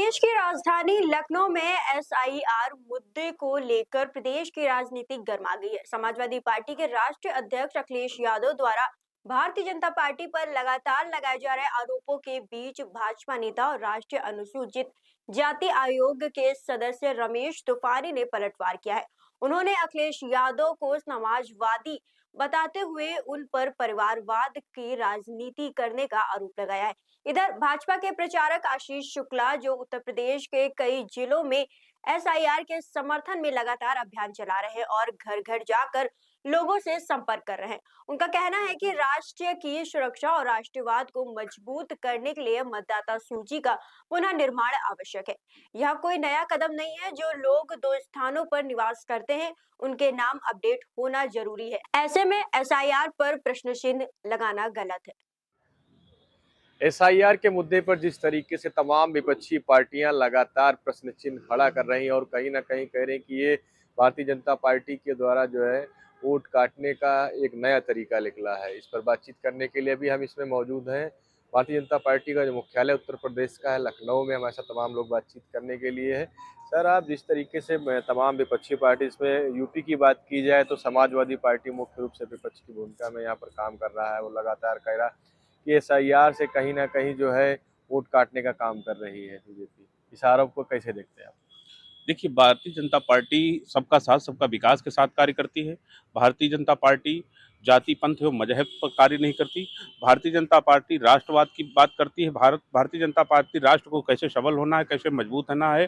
प्रदेश की राजधानी लखनऊ में एसआईआर मुद्दे को लेकर प्रदेश की राजनीति गर्मा गई है। समाजवादी पार्टी के राष्ट्रीय अध्यक्ष अखिलेश यादव द्वारा भारतीय जनता पार्टी पर लगातार लगाए जा रहे आरोपों के बीच भाजपा नेता और राष्ट्रीय अनुसूचित जाति आयोग के सदस्य रमेश तुफानी ने पलटवार किया है। उन्होंने अखिलेश यादव को समाजवादी बताते हुए उन पर परिवारवाद की राजनीति करने का आरोप लगाया है। इधर भाजपा के प्रचारक आशीष शुक्ला जो उत्तर प्रदेश के कई जिलों में एसआईआर के समर्थन में लगातार अभियान चला रहे हैं और घर घर जाकर लोगों से संपर्क कर रहे हैं। उनका कहना है कि राष्ट्र की सुरक्षा और राष्ट्रवाद को मजबूत करने के लिए मतदाता सूची का पुनः निर्माण आवश्यक है। यह कोई नया कदम नहीं है। जो लोग दो स्थानों पर निवास करते हैं उनके नाम अपडेट होना जरूरी है। ऐसे में एसआईआर पर प्रश्न चिन्ह लगाना गलत है। एसआईआर के मुद्दे पर जिस तरीके से तमाम विपक्षी पार्टियां लगातार प्रश्न चिन्ह खड़ा कर रही हैं और कहीं ना कहीं कह रहे हैं कि ये भारतीय जनता पार्टी के द्वारा जो है वोट काटने का एक नया तरीका निकला है। इस पर बातचीत करने के लिए भी हम इसमें मौजूद हैं। भारतीय जनता पार्टी का जो मुख्यालय उत्तर प्रदेश का है लखनऊ में, हमारे साथ तमाम लोग बातचीत करने के लिए है। सर, आप जिस तरीके से तमाम विपक्षी पार्टी, इसमें यूपी की बात की जाए तो समाजवादी पार्टी मुख्य रूप से विपक्ष की भूमिका में यहाँ पर काम कर रहा है। वो लगातार कह रहा कि एसआईआर से कहीं ना कहीं जो है वोट काटने का काम कर रही है बीजेपी। इस आरोप को कैसे देखते हैं आप? देखिए, भारतीय जनता पार्टी सबका साथ सबका विकास के साथ कार्य करती है। भारतीय जनता पार्टी जाति पंथ एवं मजहब पर कार्य नहीं करती। भारतीय जनता पार्टी राष्ट्रवाद की बात करती है। भारतीय जनता पार्टी राष्ट्र को कैसे सबल होना है, कैसे मजबूत होना है,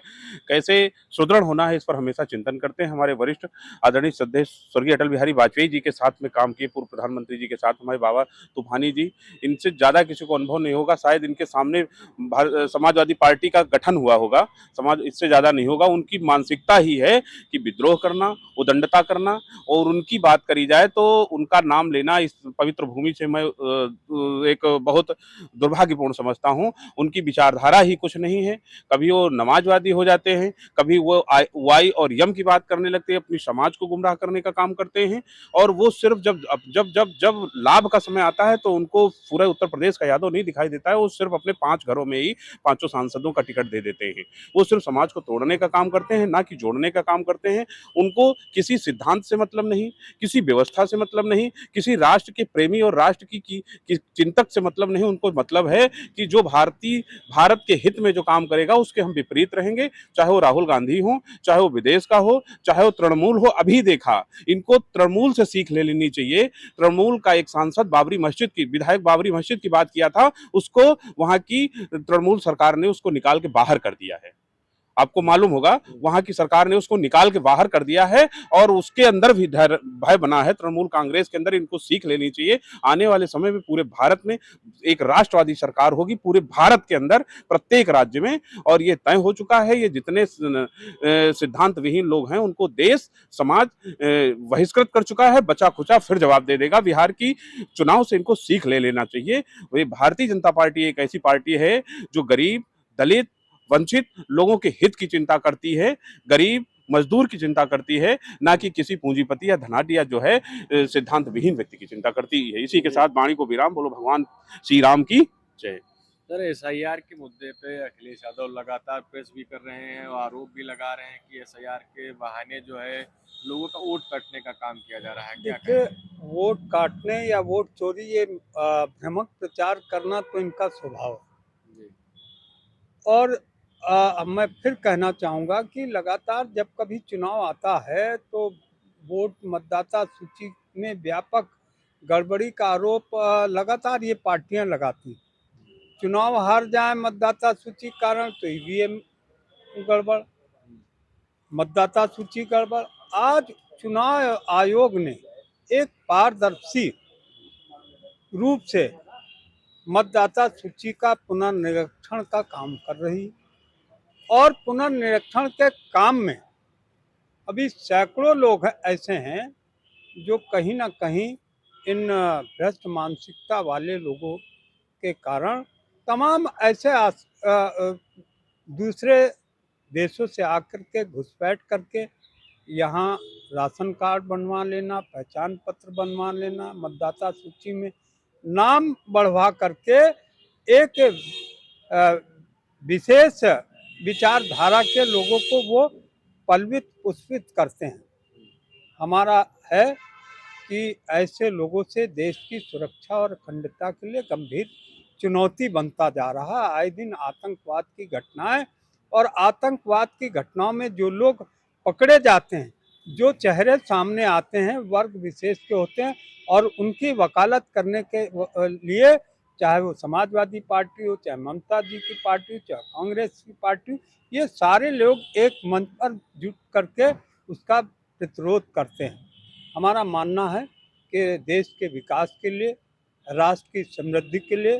कैसे सुदृढ़ होना है, इस पर हमेशा चिंतन करते हैं। हमारे वरिष्ठ आदरणीय श्रद्धेय स्वर्गीय अटल बिहारी वाजपेयी जी के साथ में काम किए, पूर्व प्रधानमंत्री जी के साथ हमारे बाबा तूफानी जी, इनसे ज़्यादा किसी को अनुभव नहीं होगा। शायद इनके सामने समाजवादी पार्टी का गठन हुआ होगा, समाज इससे ज़्यादा नहीं होगा। उनकी मानसिकता ही है कि विद्रोह करना, उदंडता करना, और उनकी बात करी जाए तो उनका नाम लेना इस पवित्र भूमि से मैं एक बहुत दुर्भाग्यपूर्ण समझता हूं। उनकी विचारधारा ही कुछ नहीं है। कभी वो नमाजवादी हो जाते हैं, कभी वो वाई और यम की बात करने लगते हैं, अपनी समाज को गुमराह करने का काम करते हैं। और वो सिर्फ जब जब जब जब लाभ का समय आता है तो उनको पूरे उत्तर प्रदेश का यादव नहीं दिखाई देता है। वो सिर्फ अपने 5 घरों में ही 5 सांसदों का टिकट दे देते हैं। वो सिर्फ समाज को तोड़ने का काम करते हैं, ना कि जोड़ने का काम करते हैं। उनको किसी सिद्धांत से मतलब नहीं, किसी व्यवस्था से मतलब नहीं, किसी राष्ट्र के प्रेमी और राष्ट्र की चिंतक से मतलब नहीं। उनको मतलब है कि जो भारत के हित में जो काम करेगा उसके हम विपरीत रहेंगे, चाहे वो राहुल गांधी हो, चाहे वो विदेश का हो, चाहे वो तृणमूल हो। अभी देखा, इनको तृणमूल से सीख ले लेनी चाहिए। तृणमूल का एक सांसद विधायक बाबरी मस्जिद की बात किया था, उसको वहां की तृणमूल सरकार ने उसको निकाल के बाहर कर दिया है। आपको मालूम होगा, वहां की सरकार ने उसको निकाल के बाहर कर दिया है और उसके अंदर भी भय बना है तृणमूल कांग्रेस के अंदर। इनको सीख लेनी चाहिए। आने वाले समय में पूरे भारत में एक राष्ट्रवादी सरकार होगी, पूरे भारत के अंदर प्रत्येक राज्य में, और ये तय हो चुका है। ये जितने सिद्धांत विहीन लोग हैं उनको देश समाज बहिष्कृत कर चुका है। बचा खुचा फिर जवाब दे देगा। बिहार की चुनाव से इनको सीख ले लेना चाहिए। ये भारतीय जनता पार्टी एक ऐसी पार्टी है जो गरीब, दलित, वंचित लोगों के हित की चिंता करती है, गरीब मजदूर की चिंता करती है, ना कि किसी पूंजीपति या धनाढ्य जो है सिद्धांत विहीन व्यक्ति की चिंता करती है। इसी के साथ वाणी को विराम। बोलो भगवान श्री राम की जय। सर, एसआईआर के मुद्दे पे अखिलेश यादव लगातार प्रेस भी कर रहे हैं और आरोप भी लगा रहे हैं कि एसआईआर के बहाने जो है लोगों का वोट काटने का काम किया जा रहा है। क्या देखिए, वोट काटने या वोट चोरी, ये भ्रामक प्रचार करना तो इनका स्वभाव है। जी। और मैं फिर कहना चाहूँगा कि लगातार जब कभी चुनाव आता है तो वोट मतदाता सूची में व्यापक गड़बड़ी का आरोप लगातार ये पार्टियां लगाती। चुनाव हार जाए मतदाता सूची कारण तो ईवीएम गड़बड़, मतदाता सूची गड़बड़। आज चुनाव आयोग ने एक पारदर्शी रूप से मतदाता सूची का पुनर्निरीक्षण का काम कर रही, और पुनर्निरीक्षण के काम में अभी सैकड़ों लोग ऐसे हैं जो कहीं ना कहीं इन भ्रष्ट मानसिकता वाले लोगों के कारण तमाम ऐसे दूसरे देशों से आकर के घुसपैठ करके यहाँ राशन कार्ड बनवा लेना, पहचान पत्र बनवा लेना, मतदाता सूची में नाम बढ़वा करके एक विशेष विचारधारा के लोगों को वो पल्वित पुष्पित करते हैं। हमारा है कि ऐसे लोगों से देश की सुरक्षा और अखंडता के लिए गंभीर चुनौती बनता जा रहा है। आए दिन आतंकवाद की घटनाएं और आतंकवाद की घटनाओं में जो लोग पकड़े जाते हैं, जो चेहरे सामने आते हैं वर्ग विशेष के होते हैं और उनकी वकालत करने के लिए चाहे वो समाजवादी पार्टी हो, चाहे ममता जी की पार्टी हो, चाहे कांग्रेस की पार्टी हो, ये सारे लोग एक मंच पर जुट करके उसका प्रतिरोध करते हैं। हमारा मानना है कि देश के विकास के लिए, राष्ट्र की समृद्धि के लिए,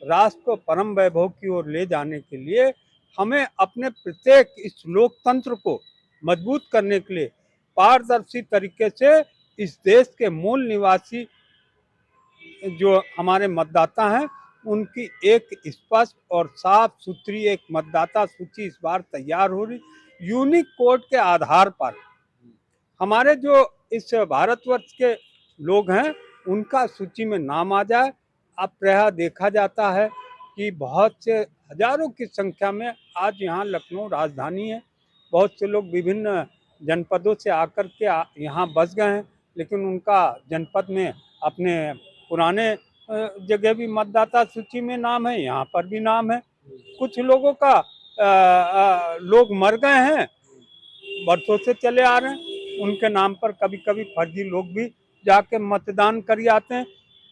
राष्ट्र को परम वैभव की ओर ले जाने के लिए हमें अपने प्रत्येक इस लोकतंत्र को मजबूत करने के लिए पारदर्शी तरीके से इस देश के मूल निवासी जो हमारे मतदाता हैं उनकी एक स्पष्ट और साफ सुथरी एक मतदाता सूची इस बार तैयार हो रही, यूनिक कोड के आधार पर हमारे जो इस भारतवर्ष के लोग हैं उनका सूची में नाम आ जाए। अब प्रायः देखा जाता है कि बहुत से हजारों की संख्या में आज यहाँ लखनऊ राजधानी है, बहुत से लोग विभिन्न जनपदों से आकर के यहाँ बस गए हैं, लेकिन उनका जनपद में अपने पुराने जगह भी मतदाता सूची में नाम है, यहाँ पर भी नाम है। कुछ लोगों का लोग मर गए हैं, बरसों से चले आ रहे हैं, उनके नाम पर कभी कभी फर्जी लोग भी जाके मतदान कर आते हैं।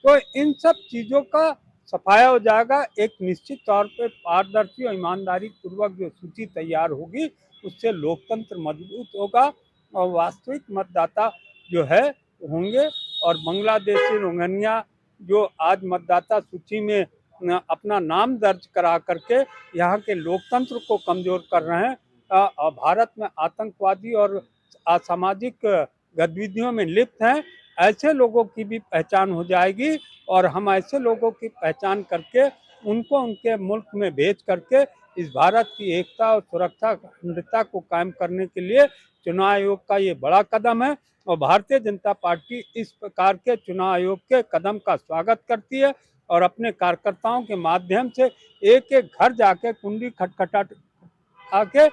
तो इन सब चीज़ों का सफाया हो जाएगा। एक निश्चित तौर पे पारदर्शी और ईमानदारी पूर्वक जो सूची तैयार होगी उससे लोकतंत्र मजबूत होगा और वास्तविक मतदाता जो है होंगे। और बांग्लादेशी रोहिंग्या जो आज मतदाता सूची में अपना नाम दर्ज करा करके यहाँ के लोकतंत्र को कमजोर कर रहे हैं, भारत में आतंकवादी और असामाजिक गतिविधियों में लिप्त हैं, ऐसे लोगों की भी पहचान हो जाएगी और हम ऐसे लोगों की पहचान करके उनको उनके मुल्क में भेज करके इस भारत की एकता और सुरक्षा अखंडता को कायम करने के लिए चुनाव आयोग का ये बड़ा कदम है और भारतीय जनता पार्टी इस प्रकार के चुनाव आयोग के कदम का स्वागत करती है और अपने कार्यकर्ताओं के माध्यम से एक एक घर जाके कुंडी खटखटा आके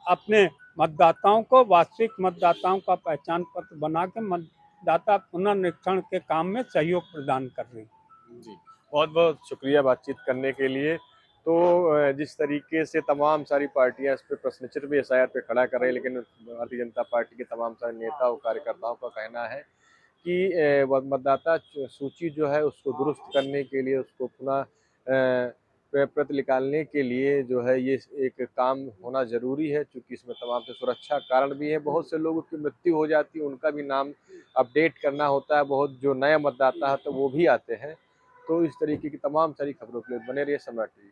अपने मतदाताओं को वास्तविक मतदाताओं का पहचान पत्र बना के मतदाता पुनर्निरीक्षण के काम में सहयोग प्रदान कर रही है। जी, बहुत बहुत शुक्रिया बातचीत करने के लिए। तो जिस तरीके से तमाम सारी पार्टियां इस पे प्रश्न चिन्ह भी एसआईआर पे खड़ा कर रही है, लेकिन भारतीय जनता पार्टी के तमाम सारे नेता और कार्यकर्ताओं का कहना है कि मतदाता सूची जो है उसको दुरुस्त करने के लिए, उसको पुनः प्रत निकालने के लिए जो है ये एक काम होना ज़रूरी है, क्योंकि इसमें तमाम से सुरक्षा कारण भी है। बहुत से लोगों की मृत्यु हो जाती है, उनका भी नाम अपडेट करना होता है, बहुत जो नए मतदाता है तो वो भी आते हैं। तो इस तरीके की तमाम सारी खबरों के लिए बने रहिए सम्राट टीवी।